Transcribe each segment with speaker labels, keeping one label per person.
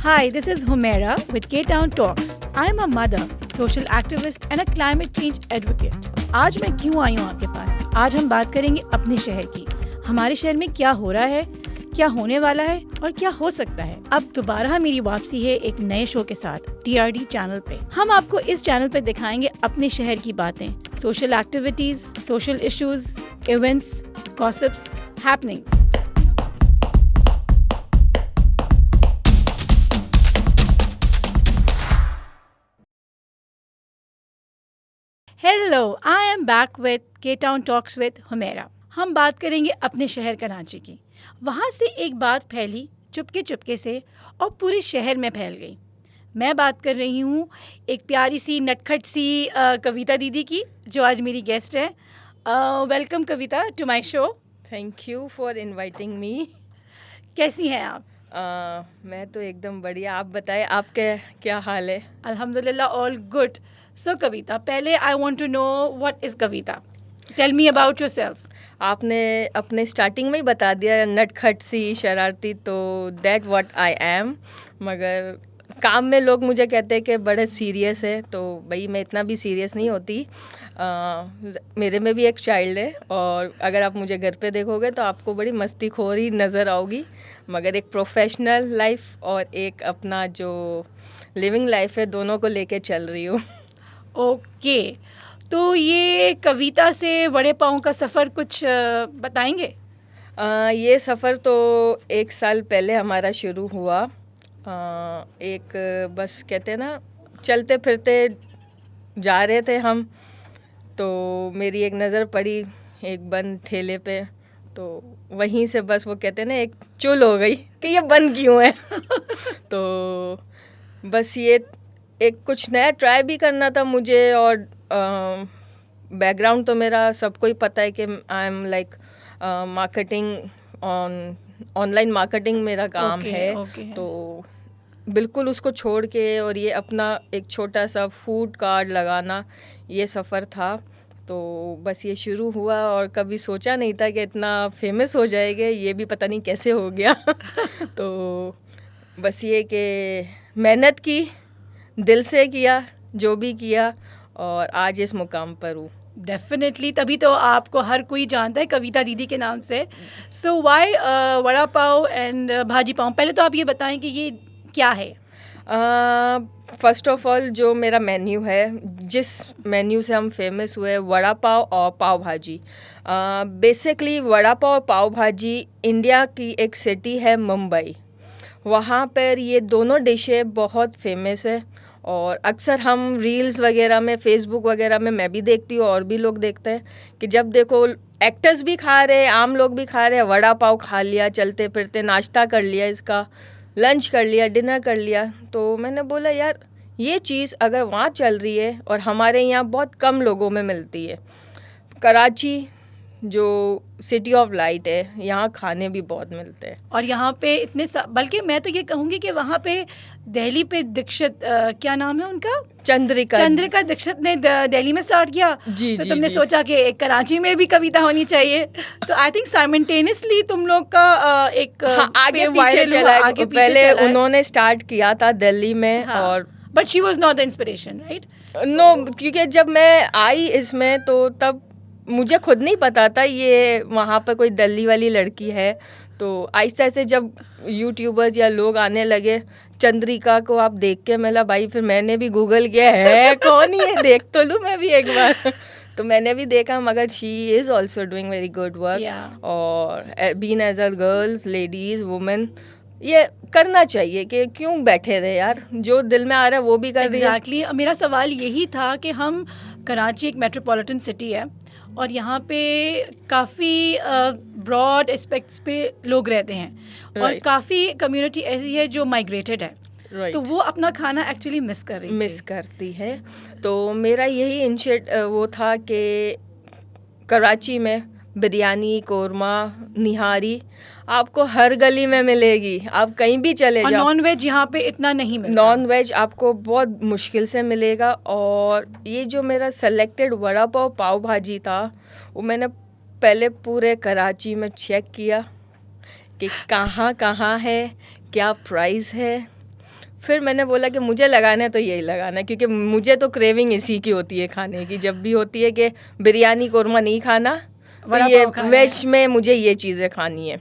Speaker 1: Hi, this is Humaira with K-Town Talks. I am a mother, social activist and a climate change advocate. आज मैं क्यों आई हूँ आपके पास? आज हम बात करेंगे अपने शहर की। हमारे शहर में क्या हो रहा है, क्या होने वाला है और क्या हो सकता है। अब दोबारा मेरी वापसी है एक नए शो के साथ TRD चैनल पे। हम आपको इस चैनल पे दिखाएंगे अपने शहर की बातें, social activities, social issues, events, gossips, happenings. Hello, I am back with K-Town talks with Humera. हम बात करेंगे अपने शहर कराची की। वहाँ से एक बात फैली चुपके चुपके से और पूरे शहर में फैल गई। मैं बात कर रही हूँ एक प्यारी सी नटखट सी कविता दीदी की, जो आज मेरी गेस्ट है। Welcome Kavita to my show.
Speaker 2: Thank you for inviting me.
Speaker 1: कैसी हैं आप?
Speaker 2: मैं तो एकदम बढ़िया। आप बताएं, आपके क्या हाल है?
Speaker 1: अल्हम्दुलिल्लाह, ऑल गुड। सो कविता, पहले I want to know what is Kavita. Tell me about yourself.
Speaker 2: आपने अपने स्टार्टिंग में ही बता दिया, नटखट सी शरारती, तो दैट व्हाट आई एम। मगर काम में लोग मुझे कहते हैं कि बड़े सीरियस है, तो भाई मैं इतना भी सीरियस नहीं होती। मेरे में भी एक चाइल्ड है, और अगर आप मुझे घर पे देखोगे तो आपको बड़ी मस्तीखोरी नज़र आओगी। मगर एक प्रोफेशनल लाइफ और एक अपना जो लिविंग लाइफ है, दोनों को लेके चल रही हूँ।
Speaker 1: ओके, तो ये कविता से बड़े पाँव का सफ़र कुछ बताएंगे?
Speaker 2: ये सफ़र तो 1 साल पहले हमारा शुरू हुआ। एक बस कहते हैं ना, चलते फिरते जा रहे थे हम, तो मेरी एक नज़र पड़ी एक बंद ठेले पे, तो वहीं से बस वो कहते हैं ना, एक चुल हो गई कि ये बंद क्यों है। तो बस ये एक कुछ नया ट्राई भी करना था मुझे, और बैकग्राउंड तो मेरा सबको ही पता है कि I am like marketing, online marketing मेरा काम है। तो बिल्कुल उसको छोड़ के और ये अपना एक छोटा सा फूड कार्ट लगाना, ये सफ़र था। तो बस ये शुरू हुआ, और कभी सोचा नहीं था कि इतना फेमस हो जाएगा, ये भी पता नहीं कैसे हो गया। तो बस ये कि मेहनत की, दिल से किया जो भी किया, और आज इस मुकाम पर हूँ।
Speaker 1: डेफिनेटली, तभी तो आपको हर कोई जानता है कविता दीदी के नाम से। So why vada pav and भाजी पाव? पहले तो आप ये बताएं कि ये क्या है।
Speaker 2: फर्स्ट ऑफ ऑल, जो मेरा मेन्यू है, जिस मेन्यू से हम फेमस हुए, वड़ा पाव और पाव भाजी। बेसिकली वड़ा पाव और पाव भाजी इंडिया की एक सिटी है मुंबई, वहाँ पर ये दोनों डिशें बहुत फेमस है। और अक्सर हम रील्स वगैरह में, फेसबुक वगैरह में, मैं भी देखती हूँ और भी लोग देखते हैं कि जब देखो एक्टर्स भी खा रहे हैं, आम लोग भी खा रहे हैं, वड़ा पाव खा लिया, चलते फिरते नाश्ता कर लिया, इसका लंच कर लिया, डिनर कर लिया। तो मैंने बोला यार, ये चीज़ अगर वहाँ चल रही है और हमारे यहाँ बहुत कम लोगों में मिलती है, कराची जो सिटी ऑफ लाइट है, यहाँ खाने भी बहुत मिलते हैं।
Speaker 1: और यहाँ पे इतने बल्कि मैं तो ये कहूँगी कि वहाँ पे दिल्ली पे दीक्षित, क्या नाम है उनका, चंद्रिका दीक्षित ने दिल्ली में स्टार्ट किया।
Speaker 2: जी,
Speaker 1: तो
Speaker 2: जी,
Speaker 1: तुमने
Speaker 2: जी।
Speaker 1: सोचा कि एक कराची में भी कविता होनी चाहिए। तो आई थिंक साइमल्टेनियसली तुम लोग का एक
Speaker 2: आगे पीछे चला है। पहले उन्होंने स्टार्ट किया था दिल्ली में, और
Speaker 1: but she was not the inspiration, right?
Speaker 2: No, क्योंकि जब मैं आई इसमें तो तब मुझे खुद नहीं पता था ये वहाँ पर कोई दिल्ली वाली लड़की है। तो आहिस्ता आहिस्ता जब यूट्यूबर्स या लोग आने लगे, चंद्रिका को आप देख के मिला, भाई फिर मैंने भी गूगल किया है कौन ये, देख तो लूँ मैं भी एक बार। तो मैंने भी देखा, मगर she is also doing very good work. और being as a girls, ladies, women, ये करना चाहिए कि क्यों बैठे रहे यार, जो दिल में आ रहा है वो भी कर रही है।
Speaker 1: एग्जैक्टली, मेरा सवाल यही था कि हम, कराची एक मेट्रोपॉलिटन सिटी है और यहाँ पे काफ़ी ब्रॉड एस्पेक्ट्स पे लोग रहते हैं, और काफ़ी कम्युनिटी ऐसी है जो माइग्रेटेड है। तो वो अपना खाना एक्चुअली मिस
Speaker 2: करती है। तो मेरा यही वो था कि कराची में बिरयानी, कोरमा, निहारी आपको हर गली में मिलेगी, आप कहीं भी चले जाओ।
Speaker 1: नॉन वेज यहाँ पे इतना नहीं मिलता,
Speaker 2: नॉन वेज आपको बहुत मुश्किल से मिलेगा। और ये जो मेरा सेलेक्टेड वड़ा पाव पाव भाजी था, वो मैंने पहले पूरे कराची में चेक किया कि कहाँ कहाँ है, क्या प्राइस है। फिर मैंने बोला कि मुझे लगाना है तो यही लगाना है, क्योंकि मुझे तो क्रेविंग इसी की होती है खाने की, जब भी होती है कि बिरयानी कौरमा नहीं खाना, तो ये वेज में मुझे ये चीज़ें खानी है।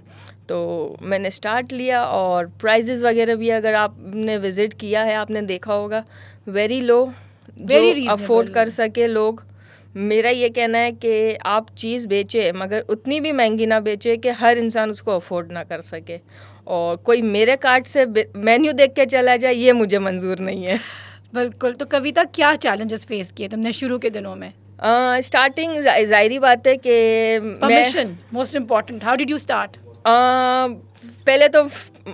Speaker 2: तो मैंने स्टार्ट लिया, और प्राइजेज़ वगैरह भी अगर आपने विज़िट किया है आपने देखा होगा, वेरी लो, जो अफोर्ड कर सके लोग। मेरा ये कहना है कि आप चीज़ बेचे मगर उतनी भी महंगी ना बेचे कि हर इंसान उसको अफोर्ड ना कर सके, और कोई मेरे कार्ट से मेन्यू देख के चला जाए, ये मुझे मंजूर नहीं है।
Speaker 1: बिल्कुल। तो कविता, क्या चैलेंजेस फेस किए तुमने शुरू के दिनों में?
Speaker 2: स्टार्टिंग जाहिर बात है कि
Speaker 1: permission most important, how did you start?
Speaker 2: पहले तो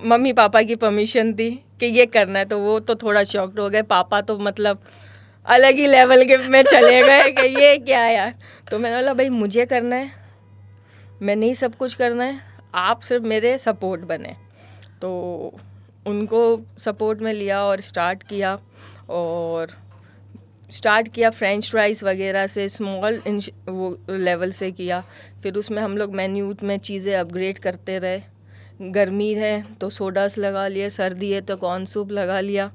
Speaker 2: मम्मी पापा की परमिशन थी कि ये करना है, तो वो तो थोड़ा शॉक्ड हो गए। पापा तो मतलब अलग ही लेवल के में चले गए कि ये क्या है यार। तो मैंने बोला भाई मुझे करना है, मैंने ही सब कुछ करना है, आप सिर्फ मेरे सपोर्ट बने। तो उनको सपोर्ट में लिया और स्टार्ट किया फ्रेंच फ्राइज़ वगैरह से, स्मॉल वो लेवल से किया। फिर उसमें हम लोग मेन्यू में चीज़ें अपग्रेड करते रहे। गर्मी है तो सोडास लगा लिए, सर्दी है तो कॉर्न सूप लगा लिया,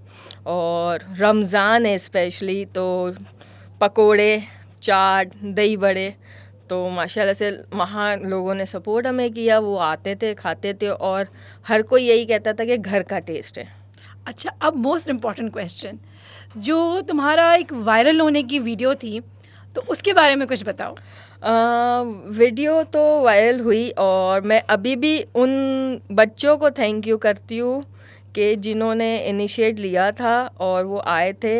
Speaker 2: और रमज़ान है स्पेशली तो पकोड़े, चाट, दही बड़े। तो माशाल्लाह से वहाँ लोगों ने सपोर्ट हमें किया, वो आते थे, खाते थे, और हर कोई यही कहता था कि घर का टेस्ट है।
Speaker 1: अच्छा, अब मोस्ट इम्पॉर्टेंट क्वेश्चन, जो तुम्हारा एक वायरल होने की वीडियो थी, तो उसके बारे में कुछ बताओ।
Speaker 2: वीडियो तो वायरल हुई, और मैं अभी भी उन बच्चों को थैंक यू करती हूँ कि जिन्होंने इनिशिएट लिया था और वो आए थे।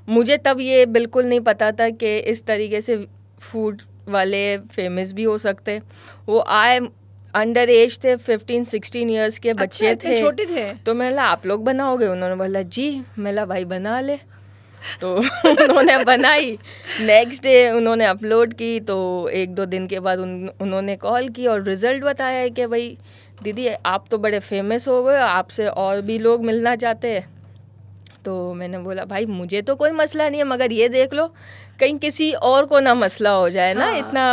Speaker 2: मुझे तब ये बिल्कुल नहीं पता था कि इस तरीके से फूड वाले फेमस भी हो सकते। वो आए, अंडर एज थे, 15-16 ईयर्स के बच्चे थे,
Speaker 1: छोटे थे।
Speaker 2: तो मैंने बोला आप लोग बनाओगे? उन्होंने बोला जी। मैं भाई बना ले। तो उन्होंने बनाई। नेक्स्ट डे उन्होंने अपलोड की, तो 1-2 दिन के बाद उन्होंने कॉल की और रिज़ल्ट बताया है कि भाई दीदी आप तो बड़े फेमस हो गए, आपसे और भी लोग मिलना चाहते हैं। तो मैंने बोला भाई मुझे तो कोई मसला नहीं है, मगर ये देख लो कहीं किसी और को ना मसला हो जाए ना। इतना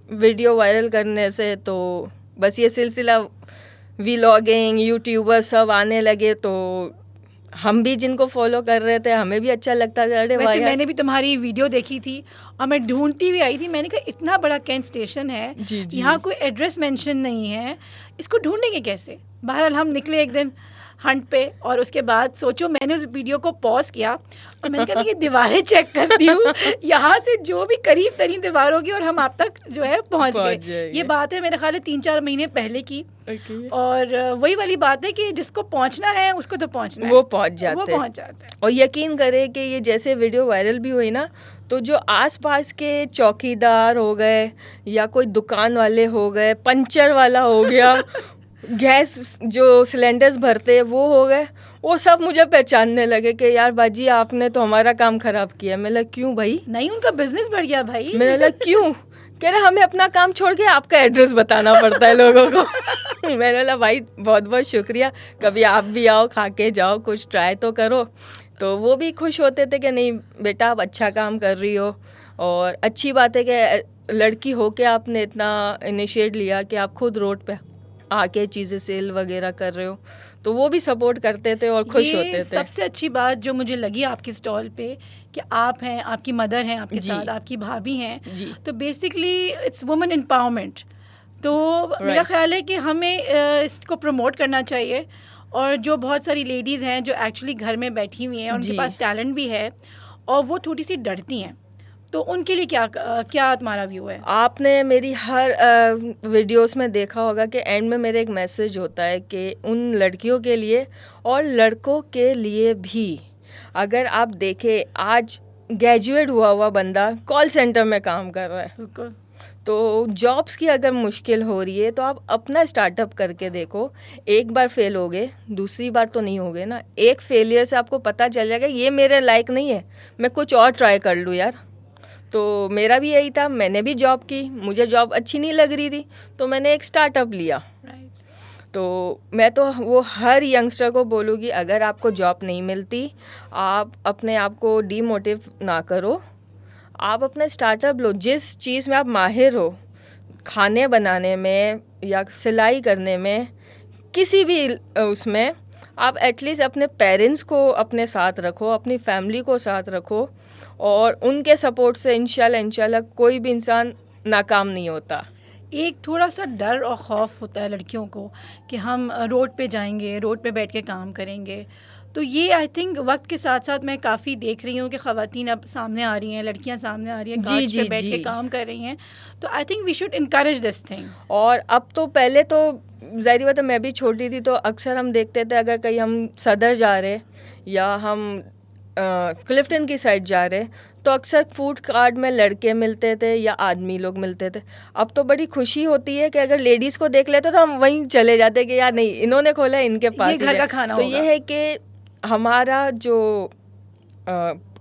Speaker 2: वीडियो वायरल करने से। तो बस ये सिलसिला व्लॉगिंग, यूट्यूबर सब आने लगे, तो हम भी जिनको फॉलो कर रहे थे हमें भी अच्छा लगता था। अरे
Speaker 1: वैसे मैंने भी तुम्हारी वीडियो देखी थी और मैं ढूंढती भी आई थी, मैंने कहा इतना बड़ा कैंट स्टेशन है, यहाँ कोई एड्रेस मेंशन नहीं है, इसको ढूंढेंगे कैसे। बहरहाल हम निकले एक दिन हंट पे, और उसके बाद सोचो मैंने उस वीडियो को पॉज किया और मैंने कहा ये दीवारें चेक करती हूँ, यहाँ से जो भी करीब तरीन दीवार होगी और हम आप तक जो है पहुँच गए। ये बात है मेरे ख्याल है 3-4 महीने पहले की। और वही वाली बात है कि जिसको पहुँचना है उसको तो पहुँचना है,
Speaker 2: वो पहुँच जाते
Speaker 1: हैं।
Speaker 2: और यकीन करे कि ये जैसे वीडियो वायरल भी हुई ना, तो जो आसपास के चौकीदार हो गए या कोई दुकान वाले हो गए, पंचर वाला हो गया, गैस जो सिलेंडर्स भरते हैं वो हो गए, वो सब मुझे पहचानने लगे कि यार बाजी आपने तो हमारा काम ख़राब किया। मैं लगा क्यों भाई?
Speaker 1: नहीं, उनका बिजनेस बढ़ गया भाई।
Speaker 2: मैंने लगा क्यों? कह रहे हमें अपना काम छोड़ के आपका एड्रेस बताना पड़ता है लोगों को। मैंने बोला भाई बहुत बहुत शुक्रिया, कभी आप भी आओ, खा के जाओ, कुछ ट्राई तो करो। तो वो भी खुश होते थे कि नहीं बेटा आप अच्छा काम कर रही हो, और अच्छी बात है कि लड़की हो के आपने इतना इनिशिएट लिया कि आप खुद रोड पे आके चीज़ें सेल वगैरह कर रहे हो। तो वो भी सपोर्ट करते थे और खुश होते थे।
Speaker 1: सबसे अच्छी बात जो मुझे लगी आपके स्टॉल पे कि आप हैं, आपकी मदर हैं आपके साथ, आपकी भाभी हैं, तो बेसिकली इट्स वुमेन एम्पावरमेंट। तो मेरा ख्याल है कि हमें इसको प्रमोट करना चाहिए। और जो बहुत सारी लेडीज़ हैं जो एक्चुअली घर में बैठी हुई हैं, उनके पास टैलेंट भी है और वो थोड़ी सी डरती हैं, तो उनके लिए क्या तुम्हारा व्यू है? आपने
Speaker 2: मेरी हर वीडियोस में देखा होगा कि एंड में मेरे एक मैसेज होता है कि उन लड़कियों के लिए और लड़कों के लिए भी, अगर आप देखें आज ग्रेजुएट हुआ बंदा कॉल सेंटर में काम कर रहा है, तो जॉब्स की अगर मुश्किल हो रही है तो आप अपना स्टार्टअप करके देखो। एक बार फेल हो गए, दूसरी बार तो नहीं हो गए ना। एक फेलियर से आपको पता चल जाएगा ये मेरे लायक नहीं है, मैं कुछ और ट्राई कर लूँ यार। तो मेरा भी यही था, मैंने भी जॉब की, मुझे जॉब अच्छी नहीं लग रही थी, तो मैंने एक स्टार्टअप लिया। तो मैं तो वो हर यंगस्टर को बोलूँगी, अगर आपको जॉब नहीं मिलती, आप अपने आप को डीमोटिव ना करो, आप अपना स्टार्टअप लो। जिस चीज़ में आप माहिर हो, खाने बनाने में या सिलाई करने में, किसी भी उसमें आप एटलीस्ट अपने पेरेंट्स को अपने साथ रखो, अपनी फैमिली को साथ रखो, और उनके सपोर्ट से इंशाल्लाह कोई भी इंसान नाकाम नहीं होता।
Speaker 1: एक थोड़ा सा डर और खौफ होता है लड़कियों को कि हम रोड पे जाएंगे, रोड पे बैठ के काम करेंगे। तो ये आई थिंक वक्त के साथ साथ मैं काफ़ी देख रही हूँ कि ख़वातीन अब सामने आ रही हैं, लड़कियाँ सामने आ रही हैं, गार्ड्स पे बैठ के काम कर रही हैं। तो I think we should encourage this thing.
Speaker 2: और अब तो, पहले तो ज़ाहिर बात है मैं भी छोटी थी तो अक्सर हम देखते थे, अगर कहीं हम सदर जा रहे या हम क्लिफ्टन की साइड जा रहे तो अक्सर फूड कार्ट में लड़के मिलते थे या आदमी लोग मिलते थे। अब तो बड़ी खुशी होती है कि अगर लेडीज़ को देख लेते तो हम वहीं चले जाते कि यार नहीं, इन्होंने खोला है, इनके पास
Speaker 1: ये घर का खाना
Speaker 2: तो
Speaker 1: होगा।
Speaker 2: ये है कि हमारा जो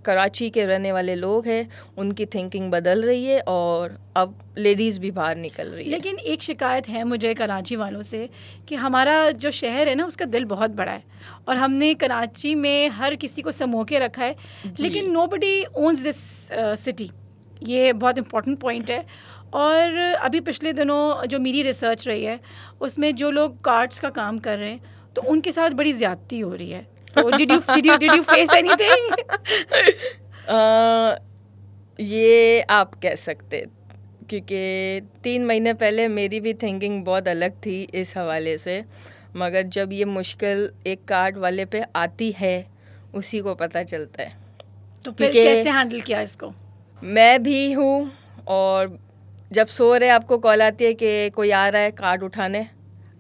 Speaker 2: कराची के रहने वाले लोग हैं उनकी थिंकिंग बदल रही है और अब लेडीज़ भी बाहर निकल रही है।
Speaker 1: लेकिन एक शिकायत है मुझे कराची वालों से कि हमारा जो शहर है ना उसका दिल बहुत बड़ा है और हमने कराची में हर किसी को समो के रखा है, लेकिन नोबडी ओन्स दिस सिटी। ये बहुत इम्पोर्टेंट पॉइंट है। और अभी पिछले दिनों जो मेरी रिसर्च रही है उसमें जो लोग कार्ड्स का काम कर रहे हैं तो उनके साथ बड़ी ज़्यादती हो रही है। तो डिड यू फेस एनीथिंग?
Speaker 2: ये आप कह सकते, क्योंकि 3 महीने पहले मेरी भी थिंकिंग बहुत अलग थी इस हवाले से, मगर जब ये मुश्किल एक कार्ड वाले पे आती है उसी को पता चलता है।
Speaker 1: तो फिर कैसे हैंडल किया इसको?
Speaker 2: मैं भी हूँ, और जब सो रहे आपको कॉल आती है कि कोई आ रहा है कार्ड उठाने,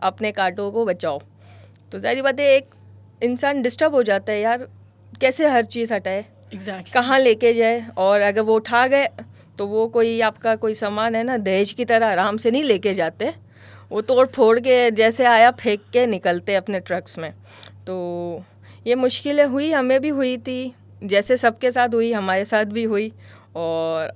Speaker 2: अपने कार्डों को बचाओ, तो जाहिर बात है एक इंसान डिस्टर्ब हो जाता है, यार कैसे हर चीज़ हटाए,
Speaker 1: Exactly.
Speaker 2: कहाँ लेके जाए। और अगर वो उठा गए तो वो कोई आपका कोई सामान है ना, दहेज की तरह आराम से नहीं लेके जाते, वो तोड़ फोड़ के जैसे आया फेंक के निकलते अपने ट्रक्स में। तो ये मुश्किलें हुई, हमें भी हुई थी, जैसे सबके साथ हुई हमारे साथ भी हुई, और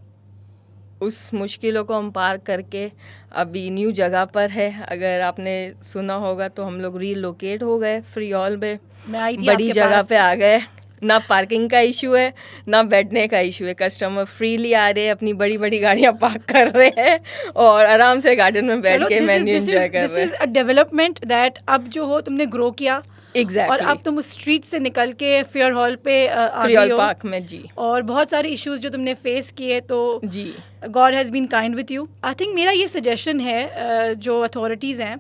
Speaker 2: उस मुश्किलों को हम पार करके अभी न्यू जगह पर है। अगर आपने सुना होगा तो हम लोग रीलोकेट हो गए फ्रीऑल में, बड़ी जगह पे आ गए। ना पार्किंग का इशू है ना बैठने का इशू है, कस्टमर फ्रीली आ रहे हैं, अपनी बड़ी बड़ी गाड़ियां पार्क कर रहे हैं और आराम से गार्डन में बैठ के मेन्यू एंजॉय कर रहे हैं।
Speaker 1: This is a development that अब जो हो तुमने ग्रो किया।
Speaker 2: Exactly.
Speaker 1: और अब तुम उस स्ट्रीट से निकल के फेयर हॉल पे आ गई हो,
Speaker 2: पार्क में जी,
Speaker 1: और बहुत सारे इश्यूज जो तुमने फेस किए, तो
Speaker 2: जी
Speaker 1: God has been kind with you. I think मेरा ये सजेशन है जो अथॉरिटीज़ हैं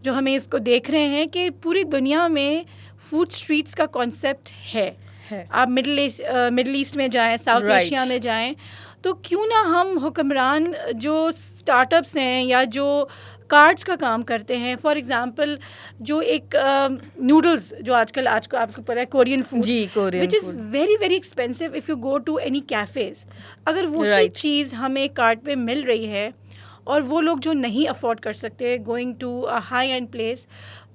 Speaker 1: जो हमें इसको देख रहे हैं कि पूरी दुनिया में फूड स्ट्रीट्स का कॉन्सेप्ट है। आप मिडिल ईस्ट में जाएं, साउथ एशिया में जाएं, तो क्यों ना हम हुक्मरान जो स्टार्टअप्स हैं या जो कार्ड्स का काम करते हैं, फॉर एग्जांपल जो एक नूडल्स जो आजकल आपको पता है कोरियन फूड
Speaker 2: जी, Korean
Speaker 1: which is very very expensive if you go to any cafes, अगर वही चीज़ हमें कार्ड पे मिल रही है और वो लोग जो नहीं अफोर्ड कर सकते going to a high end place,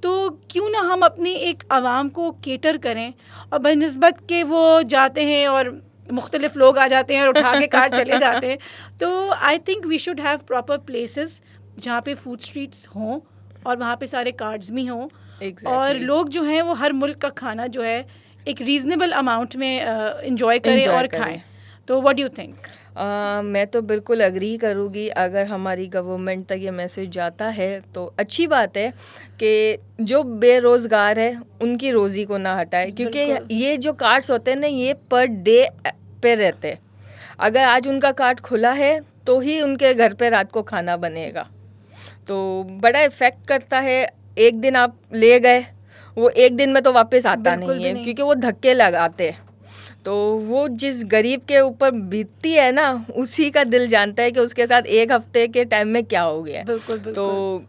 Speaker 1: तो क्यों ना हम अपनी एक आवाम को केटर करें, और बनस्बत के वो जाते हैं और मुख्तलिफ लोग आ जाते हैं और उठा के कार्ड चले जाते हैं। तो I think we should have proper places जहाँ पे फूड स्ट्रीट्स हों और वहाँ पे सारे कार्ड्स भी हों, और लोग जो हैं वो हर मुल्क का खाना जो है एक रीज़नेबल अमाउंट में इंजॉय करें और खाएं। तो व्हाट डू यू थिंक?
Speaker 2: मैं तो बिल्कुल अग्री करूँगी। अगर हमारी गवर्नमेंट तक ये मैसेज जाता है तो अच्छी बात है कि जो बेरोज़गार है उनकी रोज़ी को ना हटाए, क्योंकि ये जो कार्ड्स होते हैं ना ये पर डे पे रहते हैं। अगर आज उनका कार्ड खुला है तो ही उनके घर पे रात को खाना बनेगा, तो बड़ा इफ़ेक्ट करता है। एक दिन आप ले गए, वो एक दिन में तो वापस आता नहीं है, क्योंकि वो धक्के लगाते हैं। तो वो जिस गरीब के ऊपर बीतती है ना, उसी का दिल जानता है कि उसके साथ एक हफ्ते के टाइम में क्या हो गया।
Speaker 1: बिल्कुल।
Speaker 2: तो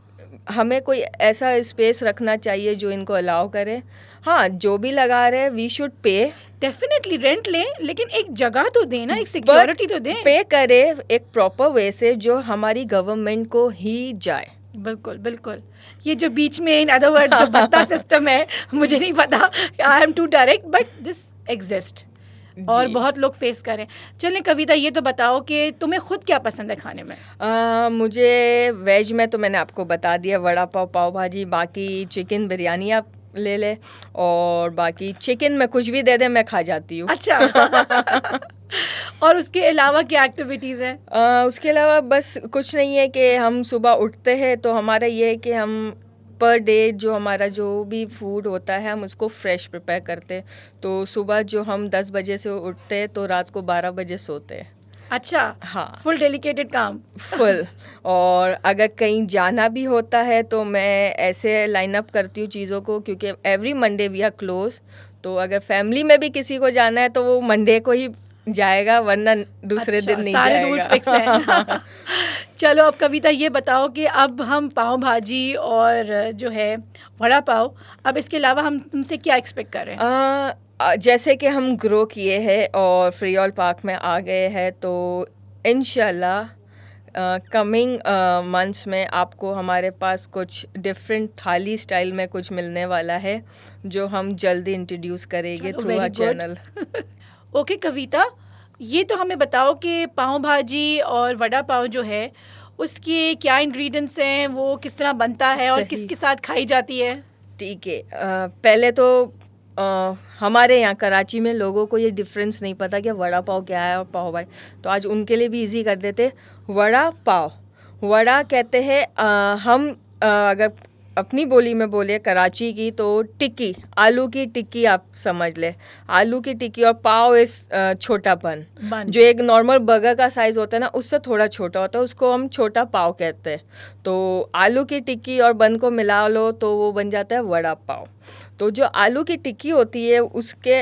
Speaker 2: हमें कोई ऐसा स्पेस रखना चाहिए जो इनको अलाउ करे। हाँ, जो भी लगा रहे we should pay,
Speaker 1: definitely rent लें, लेकिन एक जगह तो दें ना, एक सिक्योरिटी तो दें,
Speaker 2: पे करे एक प्रॉपर वे से जो हमारी गवर्नमेंट को ही जाए।
Speaker 1: बिल्कुल। ये जो बीच में इन अदर वर्ड जो भत्ता सिस्टम है, मुझे नहीं पता, I am to direct, but this exist और बहुत लोग फेस करें। चलें कविता, ये तो बताओ कि तुम्हें खुद क्या पसंद है खाने में?
Speaker 2: मुझे वेज में तो मैंने आपको बता दिया, वड़ा पाव, पाव भाजी, बाकी चिकन बिरयानी आप ले ले, और बाकी चिकन में कुछ भी दे दे मैं खा जाती हूँ।
Speaker 1: अच्छा। और उसके अलावा क्या एक्टिविटीज़ हैं?
Speaker 2: उसके अलावा बस कुछ नहीं है कि हम सुबह उठते हैं तो हमारा ये है कि हम पर डे जो हमारा जो भी फूड होता है हम उसको फ्रेश प्रिपेयर करते हैं। तो सुबह जो हम 10 बजे से उठते हैं तो रात को 12 बजे सोते हैं।
Speaker 1: अच्छा,
Speaker 2: हाँ,
Speaker 1: फुल डेडिकेटेड काम।
Speaker 2: फुल। और अगर कहीं जाना भी होता है तो मैं ऐसे लाइन अप करती हूँ चीज़ों को, क्योंकि every Monday we are close. तो अगर फैमिली में भी किसी को जाना है तो वो मंडे को ही जाएगा, वरना दूसरे
Speaker 1: अच्छा,
Speaker 2: दिन नहीं
Speaker 1: सारे
Speaker 2: जाएगा।
Speaker 1: रूल्स फिक्स हैं। चलो अब कविता ये बताओ कि अब हम पाव भाजी और जो है वड़ा पाव, अब इसके अलावा हम तुमसे क्या एक्सपेक्ट कर रहे हैं?
Speaker 2: जैसे कि हम ग्रो किए हैं और फ्रीऑल पार्क में आ गए हैं, तो इंशाल्लाह कमिंग मंथ्स में आपको हमारे पास कुछ डिफरेंट थाली स्टाइल में कुछ मिलने वाला है, जो हम जल्दी इंट्रोड्यूस करेंगे
Speaker 1: चलो,
Speaker 2: through our
Speaker 1: very good.
Speaker 2: Channel.
Speaker 1: Okay Kavita, ये तो हमें बताओ कि पाव भाजी और वड़ा पाव जो है उसके क्या इंग्रेडिएंट्स हैं, वो किस तरह बनता है और
Speaker 2: सही।
Speaker 1: किसके साथ खाई जाती है?
Speaker 2: ठीक है, पहले तो हमारे यहाँ कराची में लोगों को ये डिफरेंस नहीं पता कि वड़ा पाव क्या है और पाव भाई, तो आज उनके लिए भी इजी कर देते। वड़ा पाव, वड़ा कहते हैं हम अगर अपनी बोली में बोले कराची की तो टिक्की, आलू की टिक्की आप समझ ले, आलू की टिक्की। और पाव इस छोटापन,
Speaker 1: बन।
Speaker 2: जो एक नॉर्मल बर्गर का साइज़ होता है ना, उससे थोड़ा छोटा होता है, उसको हम छोटा पाव कहते हैं। तो आलू की टिक्की और बन को मिला लो तो वो बन जाता है वड़ा पाव। तो जो आलू की टिक्की होती है उसके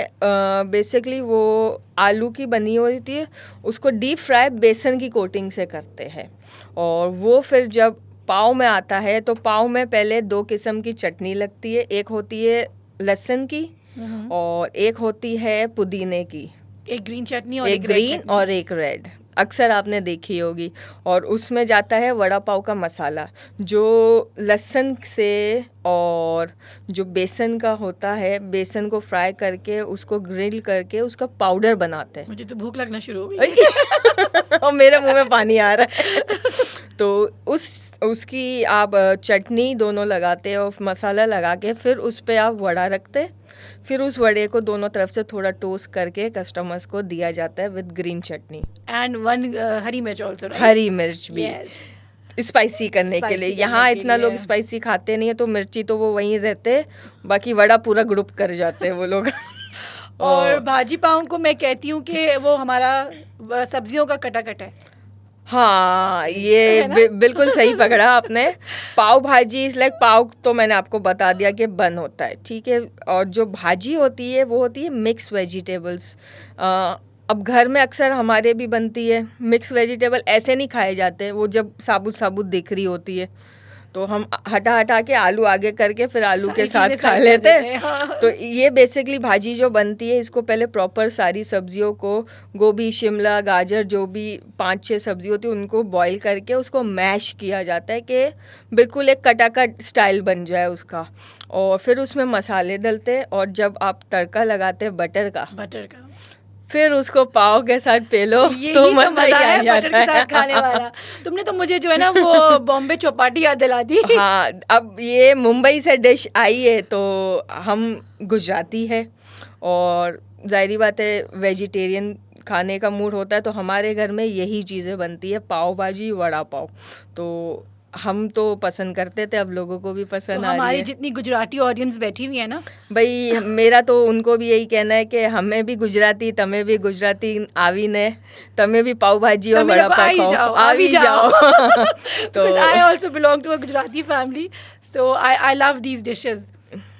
Speaker 2: बेसिकली वो आलू की बनी होती है, उसको डीप फ्राई बेसन की कोटिंग से करते हैं। और वो फिर जब पाव में आता है तो पाव में पहले 2 किस्म की चटनी लगती है, एक होती है लहसुन की और एक होती है पुदीने की।
Speaker 1: एक ग्रीन चटनी और
Speaker 2: एक
Speaker 1: रेड
Speaker 2: ग्रीन
Speaker 1: चटनी।
Speaker 2: और एक रेड, अक्सर आपने देखी होगी। और उसमें जाता है वड़ा पाव का मसाला, जो लहसुन से और जो बेसन का होता है, बेसन को फ्राई करके उसको ग्रिल करके उसका पाउडर बनाते हैं।
Speaker 1: मुझे तो भूख लगना शुरू हो गई।
Speaker 2: और मेरे मुंह में पानी आ रहा है। तो उसकी आप चटनी दोनों लगाते और मसाला लगा के फिर उस पे आप वड़ा रखते, फिर उस वड़े को दोनों तरफ से थोड़ा टोस्ट करके कस्टमर्स को दिया जाता है with green chutney
Speaker 1: and one हरी मिर्च आल्सो, राइट?
Speaker 2: हरी मिर्च भी
Speaker 1: Yes.
Speaker 2: स्पाइसी करने के
Speaker 1: Spicy
Speaker 2: लिए।
Speaker 1: करने
Speaker 2: यहाँ
Speaker 1: के
Speaker 2: इतना
Speaker 1: लिए।
Speaker 2: लोग स्पाइसी खाते नहीं है, तो मिर्ची तो वो वहीं रहते, बाकी वड़ा पूरा ग्रुप कर जाते हैं वो लोग।
Speaker 1: और भाजी पाव को मैं कहती हूँ कि वो हमारा सब्जियों का कटाकट है।
Speaker 2: हाँ, ये
Speaker 1: है ना?
Speaker 2: बिल्कुल सही पकड़ा आपने। पाव भाजी इस लाइक, पाव तो मैंने आपको बता दिया कि बन होता है, ठीक है। और जो भाजी होती है वो होती है मिक्स वेजिटेबल्स। अब घर में अक्सर हमारे भी बनती है। मिक्स वेजिटेबल ऐसे नहीं खाए जाते, वो जब साबुत साबुत दिख रही होती है तो हम हटा के आलू आगे करके फिर आलू के साथ खा लेते हैं।
Speaker 1: हाँ।
Speaker 2: तो ये बेसिकली भाजी जो बनती है, इसको पहले प्रॉपर सारी सब्जियों को, गोभी, शिमला, गाजर, जो भी 5-6 सब्जी होती है उनको बॉईल करके उसको मैश किया जाता है कि बिल्कुल एक कटाकट स्टाइल बन जाए उसका। और फिर उसमें मसाले डलते हैं और जब आप तड़का लगाते हैं बटर का, फिर उसको पाव के साथ पेलो तो मजा ही आ
Speaker 1: बटर के साथ
Speaker 2: जाता
Speaker 1: खाने
Speaker 2: है।
Speaker 1: वाला। तुमने तो मुझे जो है ना वो बॉम्बे चौपाटी याद दिला दी।
Speaker 2: हाँ, अब ये मुंबई से डिश आई है तो हम गुजराती है और जाहिर बात है वेजिटेरियन खाने का मूड होता है, तो हमारे घर में यही चीज़ें बनती है, पाव भाजी, वड़ा पाव। तो हम तो पसंद करते थे, अब लोगों को भी पसंद आ रही
Speaker 1: हमारी
Speaker 2: है।
Speaker 1: जितनी गुजराती ऑडियंस बैठी हुई है ना,
Speaker 2: भाई मेरा तो उनको भी यही कहना है कि हमें भी गुजराती, तमें भी गुजराती आवी ने, तमें भी पाव भाजी और वड़ा पाव खाओ, आवी जाओ।
Speaker 1: तो I also belong to a Gujarati family, so I love these dishes.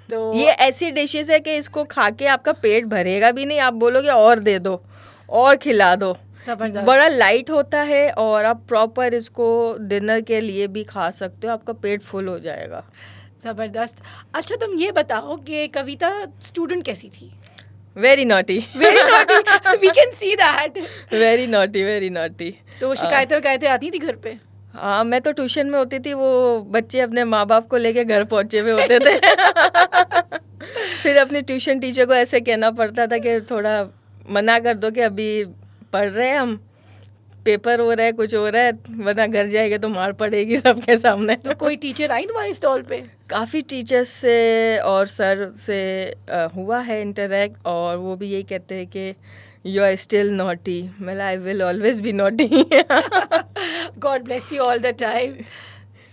Speaker 1: तो
Speaker 2: ये ऐसी डिशेस है कि इसको खा के आपका पेट भरेगा भी नहीं, आप बोलोगे और दे दो और खिला दो।
Speaker 1: जबरदस्त।
Speaker 2: बड़ा लाइट होता है और आप प्रॉपर इसको डिनर के लिए भी खा सकते हो, आपका पेट फुल हो जाएगा।
Speaker 1: जबरदस्त। अच्छा तुम ये बताओ कि कविता स्टूडेंट कैसी थी?
Speaker 2: Very naughty,
Speaker 1: very naughty, we can see that.
Speaker 2: Very naughty, very naughty.
Speaker 1: तो शिकायतें आती थी घर पे?
Speaker 2: हाँ, मैं तो ट्यूशन में होती थी, वो बच्चे अपने माँ बाप को लेके घर पहुँचे हुए होते थे। फिर अपनी ट्यूशन टीचर को ऐसे कहना पड़ता था कि थोड़ा मना कर दो कि अभी पढ़ रहे हैं हम, पेपर हो रहा है, कुछ हो रहा है, वरना घर जाएंगे तो मार पड़ेगी सबके सामने।
Speaker 1: तो कोई टीचर आई तुम्हारी स्टॉल पे?
Speaker 2: काफ़ी टीचर्स से और सर से हुआ है इंटरेक्ट, और वो भी यही कहते हैं कि यू आर स्टिल नॉटी। मतलब I will always be naughty.
Speaker 1: God bless you all the time.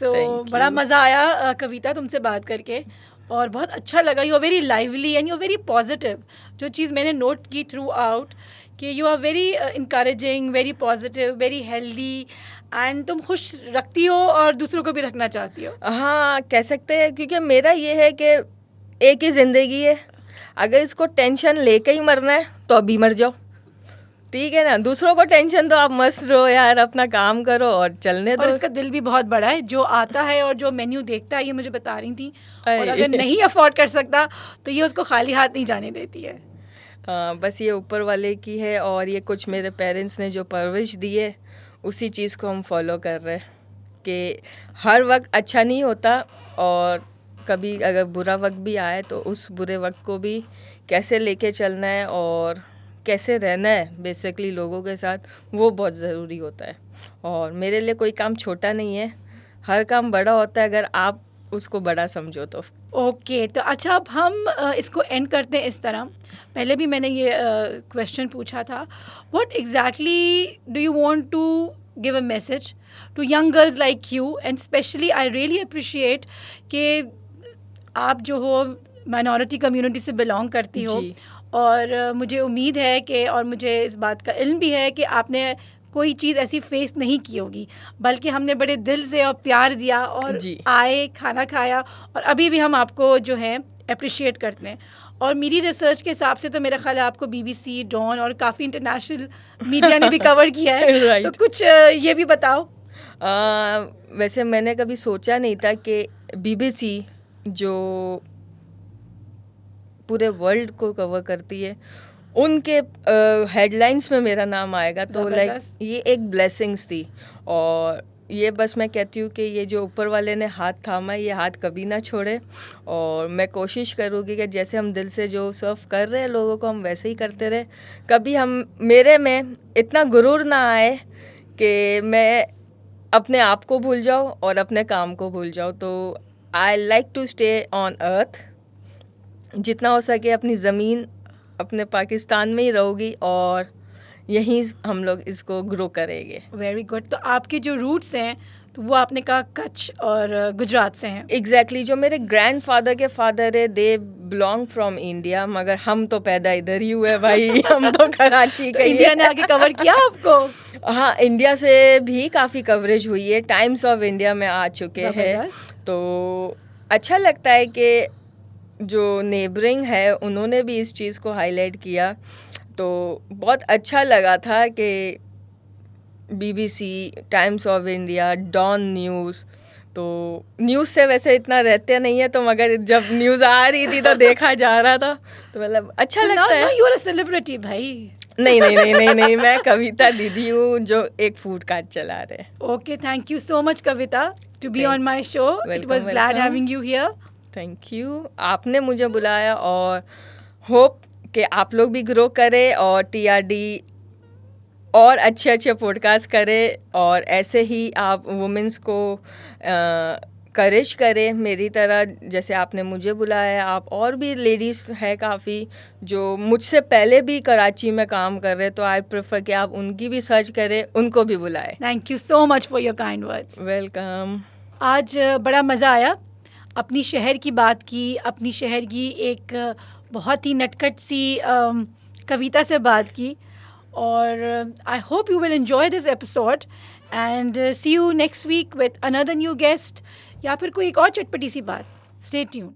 Speaker 1: So
Speaker 2: Thank
Speaker 1: बड़ा
Speaker 2: you.
Speaker 1: मज़ा आया कविता तुमसे बात करके, और बहुत अच्छा लगा. You are very lively and you are very positive. जो चीज़ मैंने नोट की थ्रू आउट कि you are very encouraging, very positive, very healthy, and तुम खुश रखती हो और दूसरों को भी रखना चाहती हो.
Speaker 2: हाँ, कह सकते हैं, क्योंकि मेरा ये है कि एक ही ज़िंदगी है, अगर इसको टेंशन लेके ही मरना है तो अभी मर जाओ, ठीक है ना. दूसरों को टेंशन दो, आप मस्त रहो यार, अपना काम करो और चलने
Speaker 1: और
Speaker 2: दो.
Speaker 1: इसका दिल भी बहुत बड़ा है. जो आता है और जो मेन्यू देखता है, ये मुझे बता रही थी, और
Speaker 2: अरे.
Speaker 1: अगर नहीं अफोर्ड कर सकता तो ये उसको खाली हाथ नहीं जाने देती है.
Speaker 2: बस ये ऊपर वाले की है, और ये कुछ मेरे पेरेंट्स ने जो परवरिश दी है उसी चीज़ को हम फॉलो कर रहे हैं कि हर वक्त अच्छा नहीं होता, और कभी अगर बुरा वक्त भी आए तो उस बुरे वक्त को भी कैसे लेके चलना है और कैसे रहना है बेसिकली लोगों के साथ, वो बहुत ज़रूरी होता है. और मेरे लिए कोई काम छोटा नहीं है, हर काम बड़ा होता है अगर आप उसको बड़ा समझो तो.
Speaker 1: ओके, तो अच्छा, अब हम इसको एंड करते हैं इस तरह. पहले भी मैंने ये क्वेश्चन पूछा था, what exactly do you want to give a message to young girls like you, and specially I really appreciate कि आप जो हो माइनॉरिटी कम्युनिटी से बिलोंग करती हो.
Speaker 2: जी.
Speaker 1: और मुझे उम्मीद है कि, और मुझे इस बात का इल्म भी है कि आपने कोई चीज़ ऐसी फेस नहीं की होगी, बल्कि हमने बड़े दिल से और प्यार दिया और
Speaker 2: जी.
Speaker 1: आए, खाना खाया, और अभी भी हम आपको जो है अप्रिशिएट करते हैं. और मेरी रिसर्च के हिसाब से तो मेरा ख्याल है आपको BBC, डॉन और काफ़ी इंटरनेशनल मीडिया ने भी कवर किया है.
Speaker 2: Right.
Speaker 1: तो कुछ ये भी बताओ.
Speaker 2: वैसे मैंने कभी सोचा नहीं था कि BBC जो पूरे वर्ल्ड को कवर करती है, उनके हेडलाइंस में मेरा नाम आएगा, तो लाइक
Speaker 1: ज़बरदस्त.
Speaker 2: ये एक ब्लेसिंग्स थी. और ये बस मैं कहती हूँ कि ये जो ऊपर वाले ने हाथ थामा, ये हाथ कभी ना छोड़े, और मैं कोशिश करूँगी कि जैसे हम दिल से जो सर्व कर रहे हैं लोगों को, हम वैसे ही करते रहे. कभी मेरे में इतना गुरूर ना आए कि मैं अपने आप को भूल जाऊँ और अपने काम को भूल जाऊँ. तो I like to stay on earth, जितना हो सके अपनी ज़मीन, अपने पाकिस्तान में ही रहूँगी, और यहीं हम लोग इसको ग्रो करेंगे.
Speaker 1: Very good. तो आपके जो रूट्स हैं, तो वो आपने कहा कच्छ और गुजरात से हैं.
Speaker 2: एग्जैक्टली. जो मेरे ग्रैंडफादर के फादर है, दे बिलोंग फ्रॉम इंडिया, मगर हम तो पैदा इधर ही हुए भाई. हम तो कराची
Speaker 1: तो
Speaker 2: के ही
Speaker 1: इंडिया
Speaker 2: हैं.
Speaker 1: ने आके कवर किया आपको.
Speaker 2: हाँ, इंडिया से भी काफ़ी कवरेज हुई है, टाइम्स ऑफ इंडिया में आ चुके हैं.
Speaker 1: ज़बरदस्त.
Speaker 2: तो अच्छा लगता है कि जो नेबरिंग है उन्होंने भी इस चीज़ को हाईलाइट किया, तो बहुत अच्छा लगा था कि BBC, Times of India, Dawn news. तो न्यूज़ से वैसे इतना रहते नहीं है, तो मगर जब न्यूज़ आ रही थी तो देखा जा रहा था, तो मतलब अच्छा लगता है.
Speaker 1: यू आर अ सेलिब्रिटी भाई.
Speaker 2: नहीं नहीं नहीं नहीं नहीं, मैं कविता दीदी हूँ जो एक फूड कार्ट चला रहे हैं.
Speaker 1: Okay, thank you so much Kavita to be
Speaker 2: Thank-
Speaker 1: on my show. It
Speaker 2: Welcome,
Speaker 1: was glad
Speaker 2: welcome.
Speaker 1: Having you here.
Speaker 2: Thank you, आपने मुझे बुलाया, और होप कि आप लोग भी ग्रो करें और TRD और अच्छे अच्छे पॉडकास्ट करें, और ऐसे ही आप वुमेंस को करेज करें मेरी तरह, जैसे आपने मुझे बुलाया. आप और भी लेडीज़ है काफ़ी जो मुझसे पहले भी कराची में काम कर रहे हैं, तो आई प्रेफर कि आप उनकी भी सर्च करें, उनको भी बुलाएं.
Speaker 1: Thank you so much for your kind words.
Speaker 2: Welcome.
Speaker 1: आज बड़ा मज़ा आया. अपनी शहर की बात की, अपनी शहर की एक बहुत ही नटखट सी कविता से बात की, और I hope you will enjoy this episode, and see you next week with another new guest, या फिर कोई एक और चटपटी सी बात. Stay tune.